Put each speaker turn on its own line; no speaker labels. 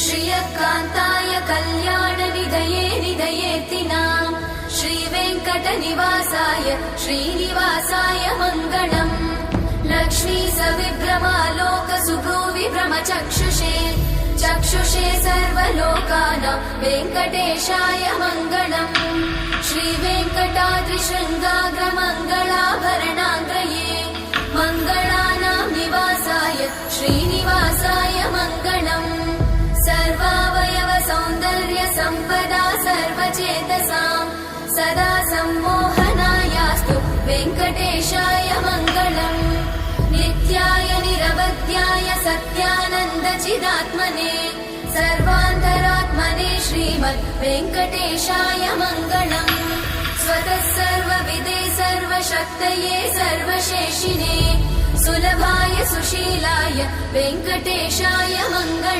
श्रियकान्ताय कल्याणनिधये निधयेऽर्तिनाम् श्रीवेङ्कटनिवासाय श्रीनिवासाय मङ्गलम् लक्ष्मी सविभ्रमालोकसुभ्रूविभ्रमचक्षुषे चक्षुषे सर्वलोकानां वेङ्कटेशाय मङ्गलम् श्रीवेङ्कटाद्रिशृङ्गाग्रमङ्गलाभरणाङ्ग्रये मङ्गलानां निवासाय श्रीनिवासाय मङ्गलम् सर्वावयव सौन्दर्य सम्पदा सर्वचेतसां सदा सम्मोहनायास्तु वेङ्कटेशाय मङ्गलम् नित्याय निरवध्याय सत्यानन्दचिदात्मने सर्वान्तरात्मने श्रीमद् वेङ्कटेशाय मङ्गलम् स्वतः सर्वविदे सर्वशक्तये सर्वशेषिने सुलभाय सुशीलाय वेङ्कटेशाय मङ्गलम्।